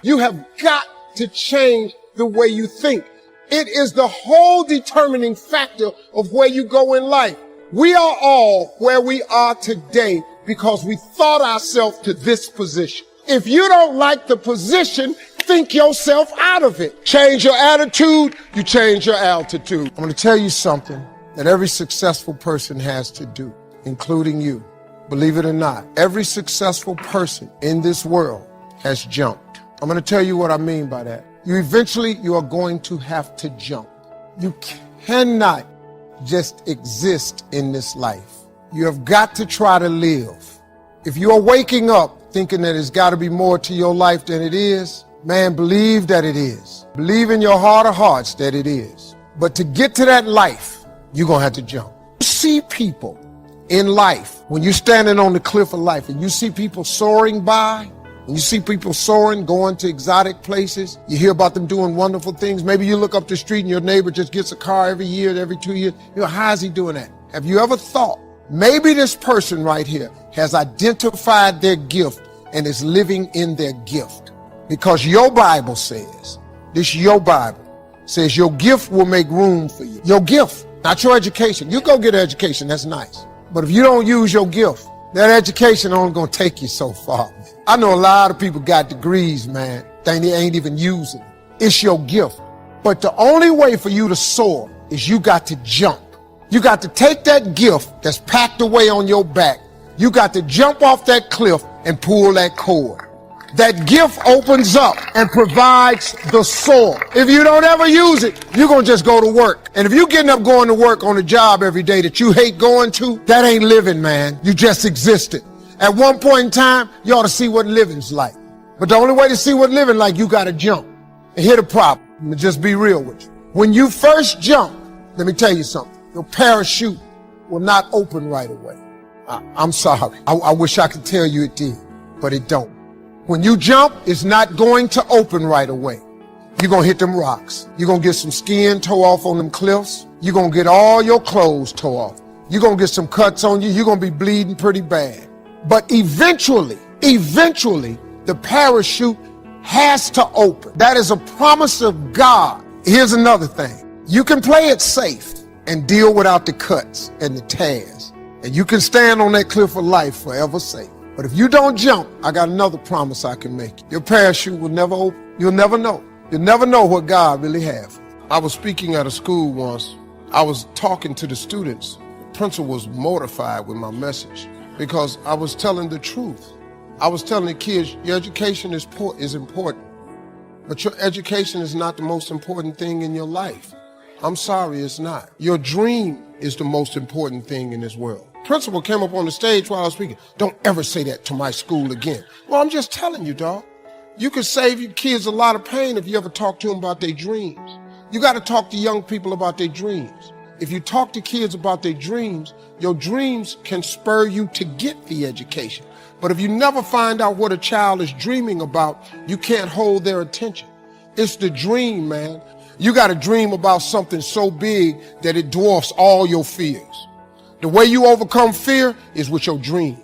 You have got to change the way you think. It is the whole determining factor of where you go in life. We are all where we are today because we thought ourselves to this position. If you don't like the position, think yourself out of it. Change your attitude, you change your altitude. I'm going to tell you something that every successful person has to do, including you. Believe it or not, every successful person in this world has jumped. I'm going to tell you what I mean by that. You are going to have to jump. You cannot just exist in this life. You have got to try to live. If you are waking up thinking that there's got to be more to your life than it is, man, believe that it is. Believe in your heart of hearts that it is. But to get to that life, you're going to have to jump. You see people in life, when you're standing on the cliff of life and you see people soaring by, when you see people soaring, going to exotic places, you hear about them doing wonderful things. Maybe you look up the street and your neighbor just gets a car every year, every 2 years. You know, how is he doing that? Have you ever thought, maybe this person right here has identified their gift and is living in their gift? Because your Bible says, your Bible says your gift will make room for you. Your gift, not your education. You go get an education, that's nice. But if you don't use your gift, that education only gonna take you so far. I know a lot of people got degrees, man. They ain't even using it. It's your gift. But the only way for you to soar is you got to jump. You got to take that gift that's packed away on your back. You got to jump off that cliff and pull that cord. That gift opens up and provides the soar. If you don't ever use it, you're going to just go to work. And if you're getting up going to work on a job every day that you hate going to, that ain't living, man. You just existed. At one point in time, you ought to see what living's like. But the only way to see what living like, you got to jump. And here's the problem. Let me just be real with you. When you first jump, let me tell you something. Your parachute will not open right away. I'm sorry. I wish I could tell you it did, but it don't. When you jump, it's not going to open right away. You're going to hit them rocks. You're going to get some skin tore off on them cliffs. You're going to get all your clothes tore off. You're going to get some cuts on you. You're going to be bleeding pretty bad. But eventually, the parachute has to open. That is a promise of God. Here's another thing. You can play it safe and deal without the cuts and the tears. And you can stand on that cliff of life forever safe. But if you don't jump, I got another promise I can make you. Your parachute will never open. You'll never know. You'll never know what God really has. I was speaking at a school once. I was talking to the students. The principal was mortified with my message because I was telling the truth. I was telling the kids, your education is important, but your education is not the most important thing in your life. I'm sorry, it's not. Your dream is the most important thing in this world. Principal came up on the stage while I was speaking. Don't ever say that to my school again. Well, I'm just telling you, dog. You could save your kids a lot of pain if you ever talk to them about their dreams. You got to talk to young people about their dreams. If you talk to kids about their dreams, your dreams can spur you to get the education. But if you never find out what a child is dreaming about, you can't hold their attention. It's the dream, man. You got to dream about something so big that it dwarfs all your fears. The way you overcome fear is with your dream.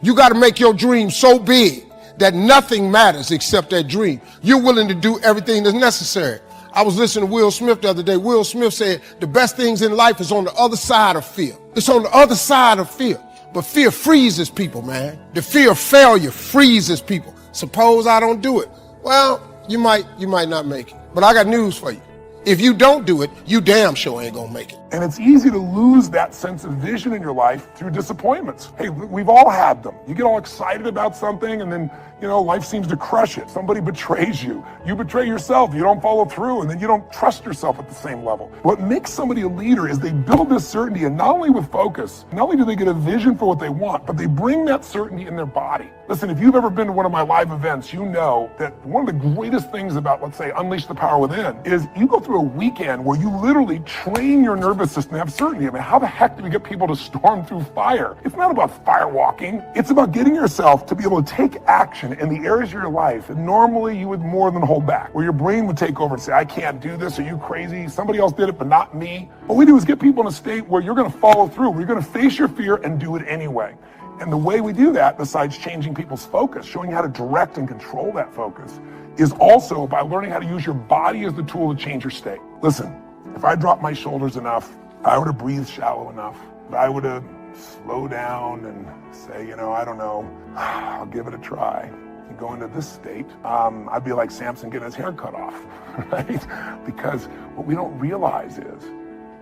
You got to make your dream so big that nothing matters except that dream. You're willing to do everything that's necessary. I was listening to Will Smith the other day. Will Smith said the best things in life is on the other side of fear. It's on the other side of fear. But fear freezes people, man. The fear of failure freezes people. Suppose I don't do it. Well, you might not make it. But I got news for you. If you don't do it, you damn sure ain't gonna make it. And it's easy to lose that sense of vision in your life through disappointments. Hey, we've all had them. You get all excited about something and then, life seems to crush it. Somebody betrays you. You betray yourself. You don't follow through and then you don't trust yourself at the same level. What makes somebody a leader is they build this certainty, and not only with focus, not only do they get a vision for what they want, but they bring that certainty in their body. Listen, if you've ever been to one of my live events, you know that one of the greatest things about, let's say, Unleash the Power Within is you go through a weekend where you literally train your nervous system to have certainty. I mean, how the heck do we get people to storm through fire? It's not about firewalking. It's about getting yourself to be able to take action in the areas of your life that normally you would more than hold back, where your brain would take over and say, I can't do this. Are you crazy? Somebody else did it, but not me. What we do is get people in a state where you're going to follow through, where you're going to face your fear and do it anyway. And the way we do that, besides changing people's focus, showing you how to direct and control that focus, is also by learning how to use your body as the tool to change your state. Listen, if I drop my shoulders enough, if I were to breathe shallow enough, if I were to slow down and say, I don't know, I'll give it a try, and go into this state, I'd be like Samson getting his hair cut off, right? Because what we don't realize is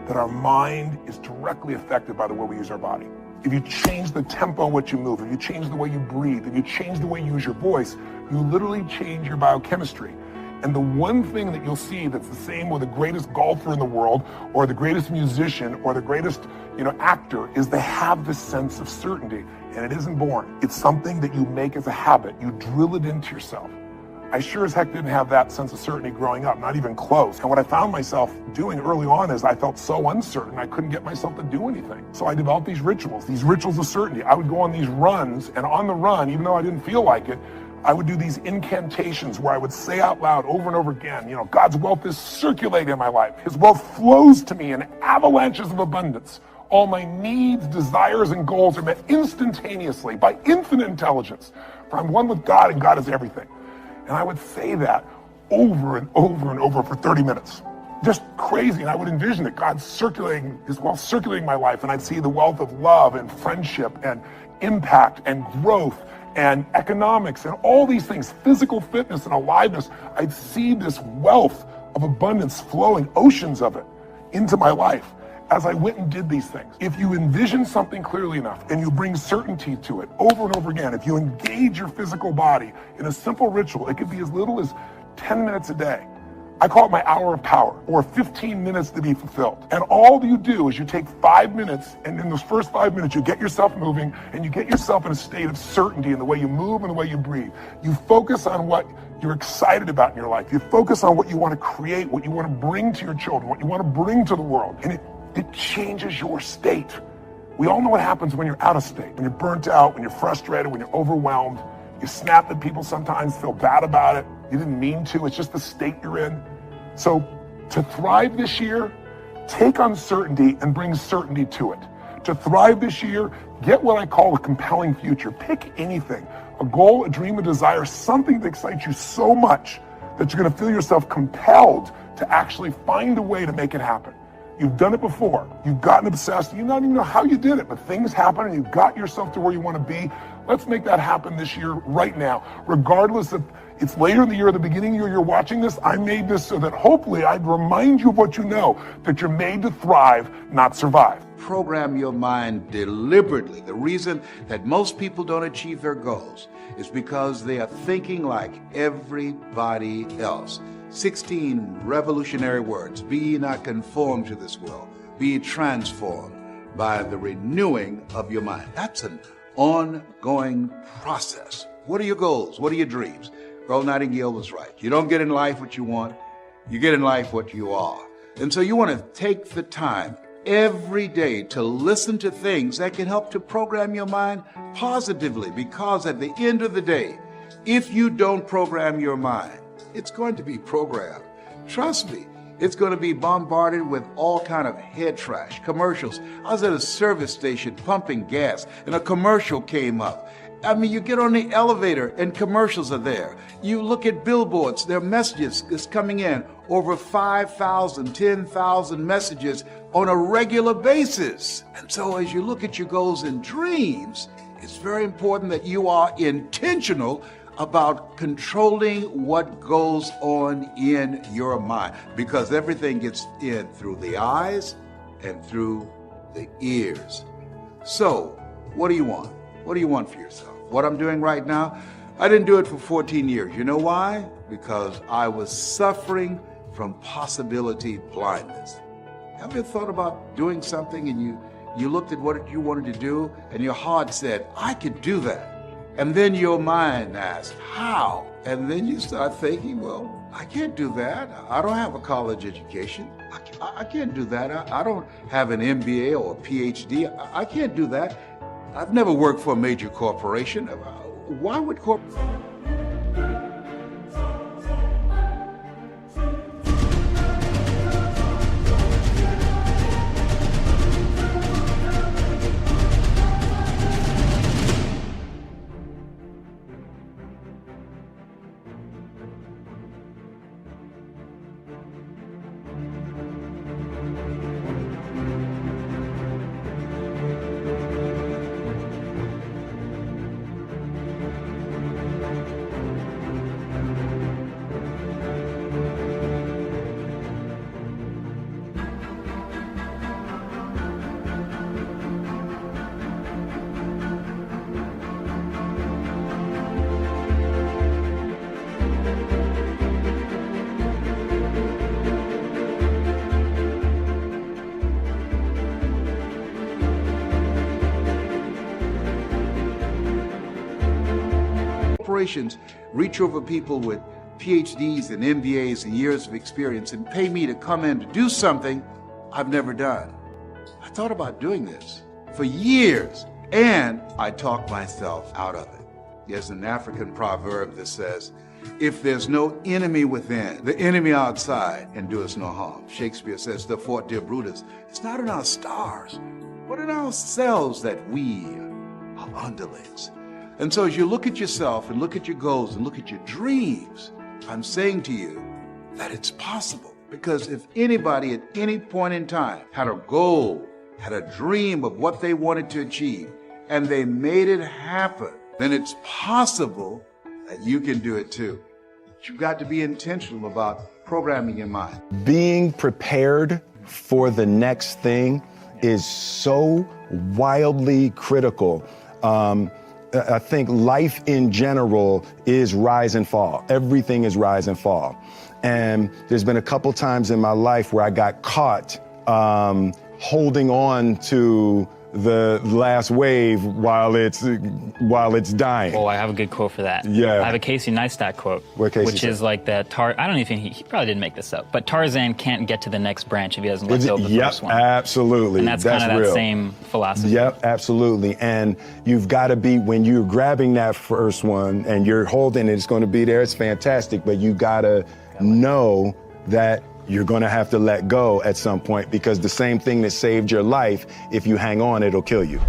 that our mind is directly affected by the way we use our body. If you change the tempo in which you move, if you change the way you breathe, if you change the way you use your voice, you literally change your biochemistry. And the one thing that you'll see that's the same with the greatest golfer in the world, or the greatest musician, or the greatest, actor, is they have this sense of certainty. And it isn't born. It's something that you make as a habit. You drill it into yourself. I sure as heck didn't have that sense of certainty growing up, not even close. And what I found myself doing early on is I felt so uncertain, I couldn't get myself to do anything. So I developed these rituals of certainty. I would go on these runs, and on the run, even though I didn't feel like it, I would do these incantations where I would say out loud over and over again, God's wealth is circulating in my life. His wealth flows to me in avalanches of abundance. All my needs, desires, and goals are met instantaneously by infinite intelligence. For I'm one with God, and God is everything. And I would say that over and over and over for 30 minutes. Just crazy. And I would envision that God's circulating, his wealth circulating my life, and I'd see the wealth of love and friendship and impact and growth and economics and all these things, physical fitness and aliveness. I'd see this wealth of abundance flowing, oceans of it, into my life as I went and did these things. If you envision something clearly enough and you bring certainty to it over and over again, if you engage your physical body in a simple ritual, it could be as little as 10 minutes a day. I call it my hour of power, or 15 minutes to be fulfilled. And all you do is you take 5 minutes, and in those first 5 minutes, you get yourself moving, and you get yourself in a state of certainty in the way you move and the way you breathe. You focus on what you're excited about in your life. You focus on what you want to create, what you want to bring to your children, what you want to bring to the world. And it changes your state. We all know what happens when you're out of state, when you're burnt out, when you're frustrated, when you're overwhelmed. You snap at people sometimes, feel bad about it. You didn't mean to. It's just the state you're in. So to thrive this year, take uncertainty and bring certainty to it. To thrive this year, get what I call a compelling future. Pick anything, a goal, a dream, a desire, something that excites you so much that you're going to feel yourself compelled to actually find a way to make it happen. You've done it before. You've gotten obsessed. You don't even know how you did it, but things happen and you got yourself to where you want to be. Let's make that happen this year, right now. Regardless if it's later in the year, or the beginning of the year you're watching this, I made this so that hopefully I'd remind you of what you know, that you're made to thrive, not survive. Program your mind deliberately. The reason that most people don't achieve their goals is because they are thinking like everybody else. 16 revolutionary words. Be ye not conformed to this world. Be ye transformed by the renewing of your mind. That's an ongoing process. What are your goals? What are your dreams? Earl Nightingale was right. You don't get in life what you want. You get in life what you are. And so you want to take the time every day to listen to things that can help to program your mind positively, because at the end of the day, if you don't program your mind, it's going to be programmed. Trust me, it's going to be bombarded with all kind of head trash, commercials. I was at a service station pumping gas and a commercial came up. I mean, you get on the elevator and commercials are there. You look at billboards, there are messages that's coming in, over 5,000, 10,000 messages on a regular basis. And so as you look at your goals and dreams, it's very important that you are intentional about controlling what goes on in your mind, because everything gets in through the eyes and through the ears. So, what do you want? What do you want for yourself? What I'm doing right now, I didn't do it for 14 years. You know why? Because I was suffering from possibility blindness. Have you thought about doing something and you looked at what you wanted to do and your heart said, I could do that. And then your mind asked, how? And then you start thinking, well, I can't do that. I don't have a college education. I can't do that. I don't have an MBA or a PhD. I can't do that. I've never worked for a major corporation. Why would corporations reach over people with PhDs and MBAs and years of experience and pay me to come in to do something I've never done. I thought about doing this for years, and I talked myself out of it. There's an African proverb that says, if there's no enemy within, the enemy outside can do us no harm. Shakespeare says, therefore, dear Brutus, it's not in our stars, but in ourselves that we are underlings. And so as you look at yourself and look at your goals and look at your dreams, I'm saying to you that it's possible. Because if anybody at any point in time had a goal, had a dream of what they wanted to achieve, and they made it happen, then it's possible that you can do it too. But you've got to be intentional about programming your mind. Being prepared for the next thing is so wildly critical. I think life in general is rise and fall. Everything is rise and fall. And there's been a couple times in my life where I got caught holding on to the last wave while it's dying. Oh, I have a good quote for that. Yeah. I have a Casey Neistat quote. What Casey which said? is like that I don't even think he probably didn't make this up, but Tarzan can't get to the next branch if he doesn't let go of the first one. Absolutely. And that's kind of that real. same philosophy. Yep, absolutely. And you've got to be, when you're grabbing that first one and you're holding it, it's going to be there, it's fantastic, but you got to know that you're going to have to let go at some point, because the same thing that saved your life, if you hang on, it'll kill you.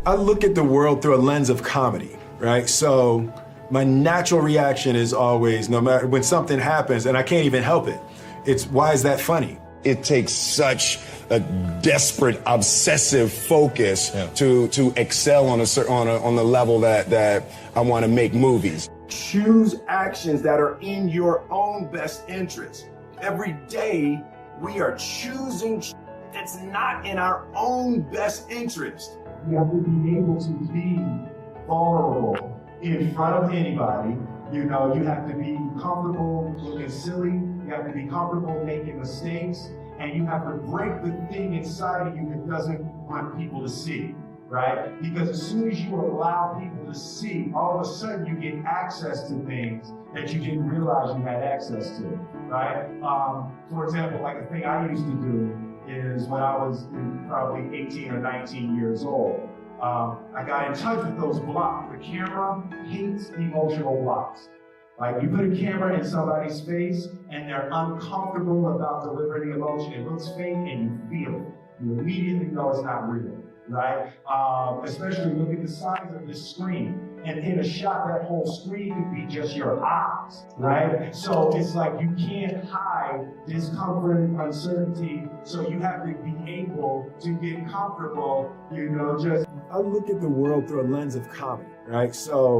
I look at the world through a lens of comedy, right? So my natural reaction is always, no matter when something happens, and I can't even help it, it's, why is that funny? It takes such a desperate, obsessive focus to excel on the level that I want to make movies. Choose actions that are in your own best interest. Every day, we are choosing that's not in our own best interest. You have to be able to be vulnerable in front of anybody. You know, you have to be comfortable looking silly. You have to be comfortable making mistakes. And you have to break the thing inside of you that doesn't want people to see, right? Because as soon as you allow people to see, all of a sudden you get access to things that you didn't realize you had access to, right? For example, like the thing I used to do is when I was probably 18 or 19 years old, I got in touch with those blocks. The camera hates emotional blocks. Like, you put a camera in somebody's face and they're uncomfortable about delivering the emotion. It looks fake and you feel it. You immediately know it's not real, right? Especially look at the size of this screen. And in a shot, that whole screen could be just your eyes, right? So it's like you can't hide discomfort and uncertainty. So you have to be able to get comfortable, you know, just. I look at the world through a lens of comedy, right? So.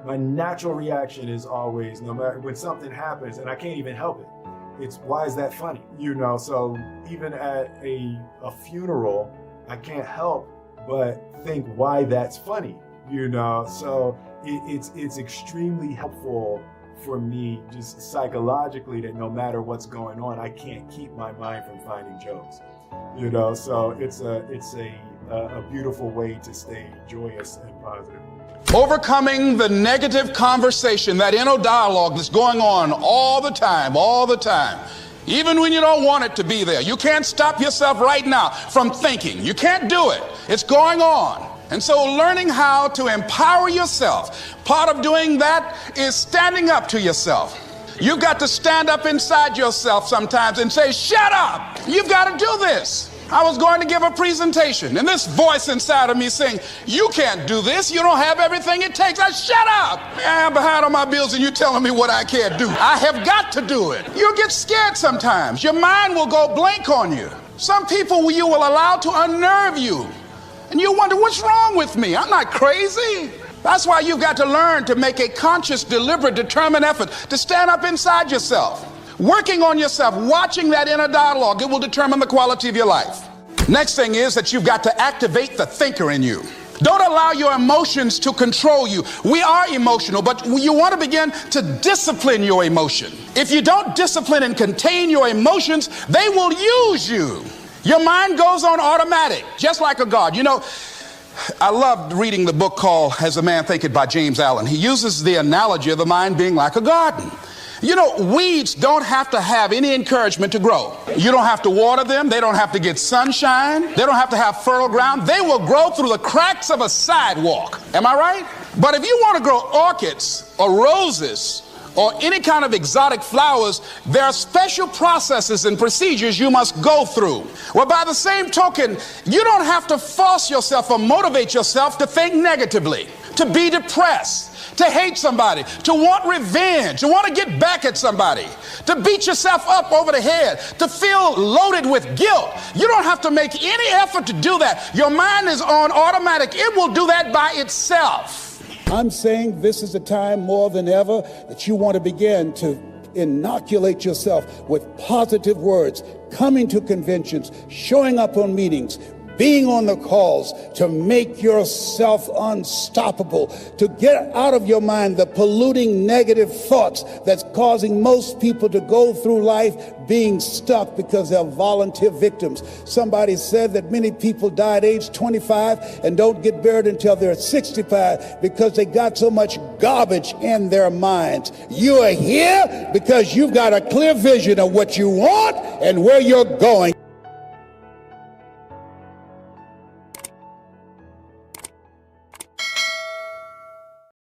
My natural reaction is always, no matter when something happens, and I can't even help it, it's, why is that funny? You know, so even at a funeral, I can't help but think why that's funny, you know? So it's extremely helpful for me just psychologically that no matter what's going on, I can't keep my mind from finding jokes, you know? So it's a beautiful way to stay joyous and positive. Overcoming the negative conversation, that inner dialogue that's going on all the time, even when you don't want it to be there. You can't stop yourself right now from thinking. You can't do it. It's going on. And so learning how to empower yourself, part of doing that is standing up to yourself. You've got to stand up inside yourself sometimes and say, shut up. You've got to do this. I was going to give a presentation, and this voice inside of me saying, you can't do this. You don't have everything it takes. Shut up. I'm behind on my bills, and you're telling me what I can't do. I have got to do it. You'll get scared sometimes. Your mind will go blank on you. Some people you will allow to unnerve you, and you wonder, what's wrong with me? I'm not crazy. That's why you've got to learn to make a conscious, deliberate, determined effort to stand up inside yourself. Working on yourself, watching that inner dialogue, it will determine the quality of your life. Next thing is that you've got to activate the thinker in you. Don't allow your emotions to control you. We are emotional, but you want to begin to discipline your emotion. If you don't discipline and contain your emotions, they will use you. Your mind goes on automatic, just like a garden. You know, I loved reading the book called As a Man Thinketh by James Allen. He uses the analogy of the mind being like a garden. You know, weeds don't have to have any encouragement to grow. You don't have to water them. They don't have to get sunshine. They don't have to have fertile ground. They will grow through the cracks of a sidewalk. Am I right? But if you want to grow orchids or roses or any kind of exotic flowers, there are special processes and procedures you must go through. Well, by the same token, you don't have to force yourself or motivate yourself to think negatively, to be depressed, to hate somebody, to want revenge, to want to get back at somebody, to beat yourself up over the head, to feel loaded with guilt. You don't have to make any effort to do that. Your mind is on automatic. It will do that by itself. I'm saying this is a time more than ever that you want to begin to inoculate yourself with positive words, coming to conventions, showing up on meetings, being on the calls, to make yourself unstoppable, to get out of your mind the polluting negative thoughts that's causing most people to go through life being stuck because they're volunteer victims. Somebody said that many people die at age 25 and don't get buried until they're 65 because they got so much garbage in their minds. You are here because you've got a clear vision of what you want and where you're going.